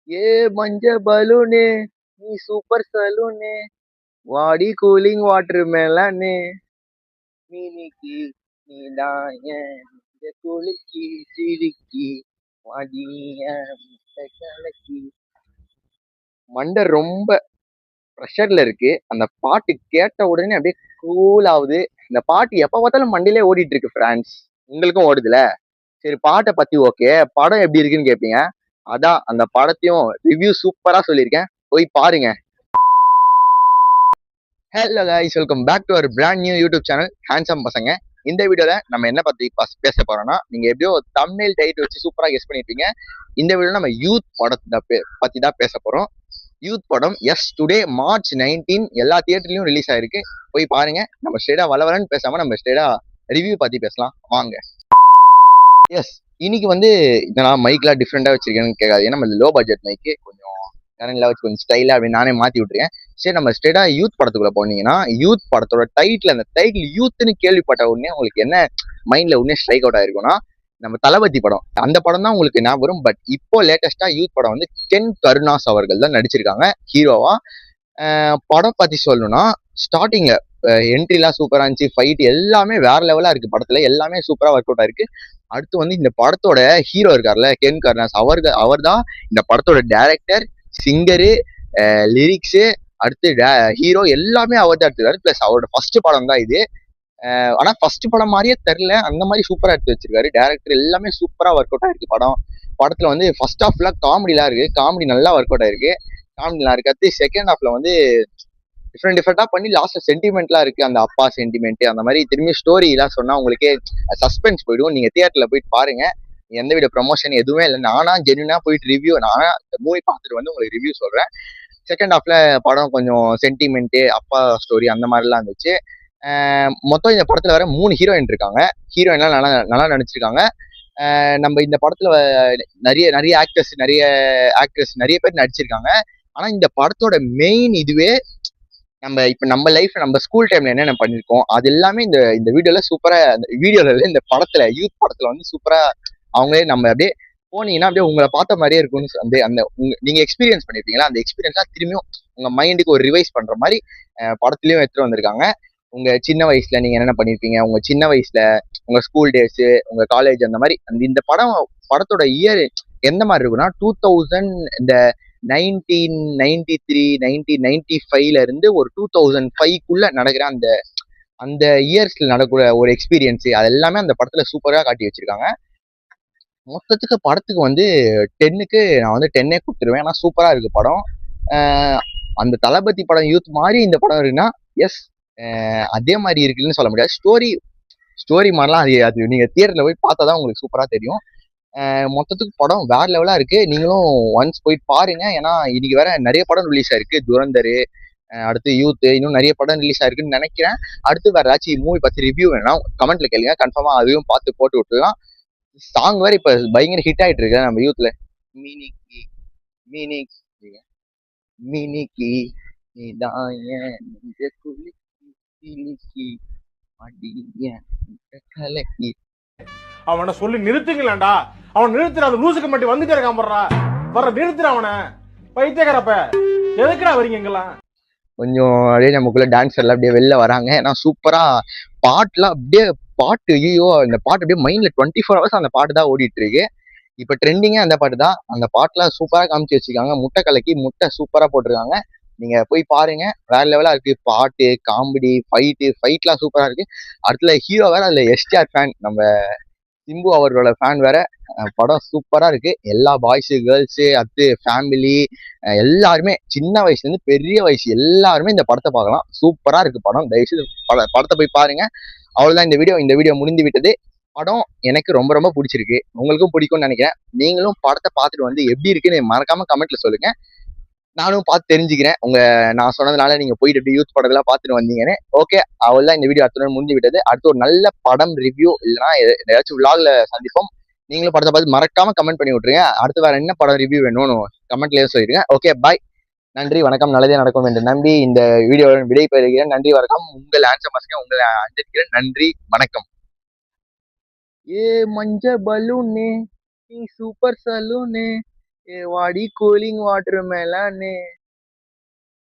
ஏ மஞ்ச பலூனு நீ super saloon வாடி கூலிங் வாட்டர் மேலானு மினிக்கி நீதான் என் குலுக்கி சிரிக்கி வாடி என் முட்டை கலக்கி. மண்டை ரொம்ப ப்ரெஷர்ல இருக்கு. அந்த பாட்டு கேட்ட உடனே அப்படியே கூல் ஆகுது. இந்த பாட்டு எப்ப பார்த்தாலும் மண்டியிலே ஓடிட்டு இருக்கு ஃப்ரான்ஸ். உங்களுக்கும் ஓடுதுல. சரி, பாட்டை பத்தி ஓகே, படம் எப்படி இருக்குன்னு கேட்பீங்க. அதான் அந்த படத்தையும் ரிவ்யூ சூப்பரா சொல்லியிருக்கேன், போய் பாருங்க. Hello guys, welcome back to our brand new YouTube channel handsome பசங்க. இந்த வீடியோல நம்ம என்ன பத்தி பேச போறோம்னா, நீங்க எப்படியோ தம்ப்நெயில் டைட்டில் வச்சு சூப்பரா கெஸ் பண்ணிருப்பீங்க. இந்த வீடியோல நம்ம யூத் படத்தை பத்தி தான் பேச போறோம். யூத் படம் டுடே March 19 எல்லா தியேட்டர்லயும் ரிலீஸ் ஆயிருக்கு. போய் பாருங்க. நம்ம ஸ்ட்ரெயிட்டா வளவலன்னு பேசாம நம்ம ஸ்ட்ரெயிட்டா ரிவ்யூ பத்தி பேசலாம் வாங்க. எஸ், இன்னைக்கு வந்து நான் மைக்லாம் டிஃப்ரெண்டா வச்சிருக்கேன்னு கேட்காது. ஏன்னா நம்ம லோ பட்ஜெட் மைக்கு கொஞ்சம் கரண்ட்ல வச்சு கொஞ்சம் ஸ்டைலா அப்படின்னு நானே மாத்தி விட்டுருக்கேன். சரி, நம்ம ஸ்ட்ரெயிட்டா யூத் படத்துக்குள்ள போனீங்கன்னா, யூத் படத்தோட டைட்டில், அந்த டைட்டில் யூத்னு கேள்விப்பட்ட உடனே உங்களுக்கு என்ன மைண்ட்ல உடனே ஸ்ட்ரைக் அவுட் ஆயிருக்கும்னா, நம்ம தளபதி படம். அந்த படம் தான் உங்களுக்கு ஞாபகம் வரும். பட் இப்போ லேட்டஸ்டா யூத் படம் வந்து கென் கருணாஸ் அவர்கள் தான் நடிச்சிருக்காங்க ஹீரோவா. படம் பத்தி சொல்லணும்னா, ஸ்டார்டிங்ல என்ட்ரிலாம் சூப்பரா இருந்துச்சு. ஃபைட் எல்லாமே வேற லெவலா இருக்கு. படத்துல எல்லாமே சூப்பரா ஒர்க் அவுட் ஆயிருக்கு. அடுத்து வந்து இந்த படத்தோட ஹீரோ இருக்கார்ல, கென் கருணாஸ், அவர் தான் இந்த படத்தோட டைரக்டர், சிங்கரு, லிரிக்ஸு, அடுத்து ஹீரோ எல்லாமே அவர் தான் எடுத்துருக்காரு. பிளஸ் அவரோட ஃபர்ஸ்ட் படம் தான் இது. ஆனா ஃபர்ஸ்ட் படம் மாதிரியே தெரியல, அந்த மாதிரி சூப்பரா எடுத்து வச்சிருக்காரு. டேரக்டர் எல்லாமே சூப்பரா ஒர்க் அவுட் ஆயிருக்கு படம். படத்துல வந்து ஃபர்ஸ்ட் ஹாஃப்ல காமெடிலாம் இருக்கு, காமெடி நல்லா ஒர்க் அவுட் ஆயிருக்கு, காமெடி நல்லா இருக்கு. அடுத்து செகண்ட் ஹாஃப்ல வந்து டிஃப்ரெண்டா பண்ணி லாஸ்ட்ல சென்டிமெண்ட்லாம் இருக்கு. அந்த அப்பா சென்டிமெண்ட் அந்த மாதிரி திரும்பி ஸ்டோரி எல்லாம் சொன்னா உங்களுக்கே சஸ்பென்ஸ் போயிடும். நீங்க தியேட்டர்ல போயிட்டு பாருங்க. எந்த வித ப்ரமோஷன் எதுவுமே இல்லை. நானா ஜென்யூனா போயிட்டு ரிவ்யூ, நானா மூவி பார்த்துட்டு வந்து உங்களுக்கு ரிவ்யூ சொல்றேன். செகண்ட் ஹாஃப்ல படம் கொஞ்சம் சென்டிமெண்ட், அப்பா ஸ்டோரி அந்த மாதிரிலாம் இருந்துச்சு. மொத்தம் இந்த படத்துல வர 3 ஹீரோயின் இருக்காங்க. ஹீரோயின்லாம் நல்லா நல்லா நடிச்சிருக்காங்க. நம்ம இந்த படத்துல நிறைய நிறைய ஆக்டர்ஸ், நிறைய பேர் நடிச்சிருக்காங்க. ஆனா இந்த படத்தோட மெயின் இதுவே நம்ம லைஃப், நம்ம ஸ்கூல் டைம்ல என்னென்ன பண்ணிருக்கோம் அது எல்லாமே இந்த இந்த வீடியோல இந்த படத்துல, யூத் படத்துல வந்து சூப்பரா அவங்களே நம்ம அப்படியே போனீங்கன்னா அப்படியே உங்களை பார்த்த மாதிரியே இருக்கும்னு அந்த அந்த நீங்க எக்ஸ்பீரியன்ஸ் பண்ணிருப்பீங்களா, அந்த எக்ஸ்பீரியன்ஸா திரும்பியும் உங்க மைண்டுக்கு ஒரு ரிவைஸ் பண்ற மாதிரி படத்துலயும் எடுத்துட்டு வந்திருக்காங்க. உங்க சின்ன வயசுல நீங்க என்னென்ன பண்ணிருப்பீங்க, உங்க சின்ன வயசுல உங்க ஸ்கூல் டேஸ், உங்க காலேஜ், அந்த மாதிரி இந்த படத்தோட இயர் எந்த மாதிரி இருக்குன்னா 2000, இந்த 1993 1995ல இருந்து ஒரு 2005க்குள்ள நடக்கிற அந்த அந்த இயர்ஸ்ல நடக்கிற ஒரு எக்ஸ்பீரியன்ஸ் அது எல்லாமே அந்த படத்துல சூப்பரா காட்டி வச்சிருக்காங்க. மொத்தத்துக்கு படத்துக்கு வந்து 10க்கு நான் வந்து 10ஏ கொடுத்துருவேன். ஏன்னா சூப்பரா இருக்கு படம். அந்த தளபதி படம் யூத் மாதிரி இந்த படம் இருக்குன்னா எஸ், அதே மாதிரி இருக்குன்னு சொல்ல முடியாது. ஸ்டோரி மாதிரிலாம் அது நீங்க தியேட்டர்ல போய் பார்த்தா தான் உங்களுக்கு சூப்பரா தெரியும். மொத்தத்துக்கு படம் வேற லெவலா இருக்கு. நீங்களும் ஒன்ஸ் போயிட்டு பாருங்க. ஏன்னா இன்னைக்கு வேற நிறைய படம் ரிலீஸ் ஆயிருக்கு. துரந்தரு, அடுத்து யூத், இன்னும் நிறைய படம் ரிலீஸ் ஆயிருக்குன்னு நினைக்கிறேன். அடுத்து வேற ஏதாச்சும் மூவி பத்தி ரிவ்யூ வேணா கமெண்ட்ல கேளுங்க, கன்ஃபார்மா அதையும் பார்த்து போட்டு விட்டுலாம். சாங் வேற இப்ப பயங்கர ஹிட் ஆயிட்டு இருக்கு நம்ம யூத்ல. மினிக்கி மினிக்கி மினிக்கி நீதான் என் நெஞ்ச குலுக்கி சிலுக்கி அடிய கலக்கி. அவனை சொல்லி நிறுத்துங்களேன்டா. அவன் நிறுத்துற, அந்த லூசுக்கு மட்டும் வந்துட்டே இருக்கான் போடுறா. வர நிறுத்துற அவனை. பைத்தியக்காரப்ப எதுக்குடா வரீங்க எங்கெல்லாம்? கொஞ்சம் அப்படியே நமக்குள்ள டான்ஸ் எல்லாம் அப்படியே வெளில வராங்க. ஏன்னா சூப்பரா பாட்டுலாம் அப்படியே பாட்டு, ஐயோ இந்த பாட்டு அப்படியே மைண்ட்ல 24 hours அந்த பாட்டு தான் ஓடிட்டு இருக்கு. இப்ப ட்ரெண்டிங்கே அந்த பாட்டு தான். அந்த பாட்டுலாம் சூப்பரா காமிச்சு வச்சிருக்காங்க. முட்டை கலக்கி முட்டை சூப்பரா போட்டிருக்காங்க. நீங்க போய் பாருங்க, வேற லெவலா இருக்கு. பாட்டு, காமெடி, ஃபைட்லாம் சூப்பரா இருக்கு. அடுத்துல ஹீரோ வேற அதுல எஸ்டிஆர் ஃபேன், நம்ம சிம்பு அவர்களோட ஃபேன் வேற. படம் சூப்பரா இருக்கு. எல்லா பாய்ஸு, கேர்ள்ஸு, அடுத்து ஃபேமிலி, எல்லாருமே சின்ன வயசுல இருந்து பெரிய வயசு எல்லாருமே இந்த படத்தை பார்க்கலாம். சூப்பரா இருக்கு படம். தயவுசெய்து படத்தை போய் பாருங்க. அவ்வளவுதான், இந்த வீடியோ முடிந்து விட்டது. படம் எனக்கு ரொம்ப ரொம்ப பிடிச்சிருக்கு. உங்களுக்கும் பிடிக்கும்னு நினைக்கிறேன். நீங்களும் படத்தை பார்த்துட்டு வந்து எப்படி இருக்குன்னு மறக்காம கமெண்ட்ல சொல்லுங்க. நானும் பார்த்து தெரிஞ்சுக்கிறேன். நான் சொன்னதுனால நீங்க போயிட்டு எப்படி யூத் படத்தெல்லாம் பார்த்துட்டு வந்தீங்கன்னு. ஓகே, அவ்வளவுதான், இந்த வீடியோ அத்துடன் முடிஞ்சு விட்டது. அடுத்து ஒரு நல்ல படம் ரிவ்யூ இல்லைன்னா ஏதாச்சும் விளாக்ல சந்திப்போம். நீங்களும் படத்தை பார்த்து மறக்காம கமெண்ட் பண்ணி விட்டுருங்க. அடுத்து வேற என்ன படம் ரிவ்யூ வேணும்னு கமெண்ட்லயே சொல்லிடுங்க. ஓகே, பாய், நன்றி வணக்கம். நல்லதே நடக்கும் என்று நம்பி இந்த வீடியோவுடன் விடை பெறுகிறேன். நன்றி வணக்கம். உங்கள் ஆன்சர் மாஸ்க உங்களை அஞ்சலிக்கிறேன். நன்றி வணக்கம். ஏ மஞ்ச பலூனு நீ சூப்பர் சலூனு ஏ வாடி கூலிங் வாட்டர் மேலானே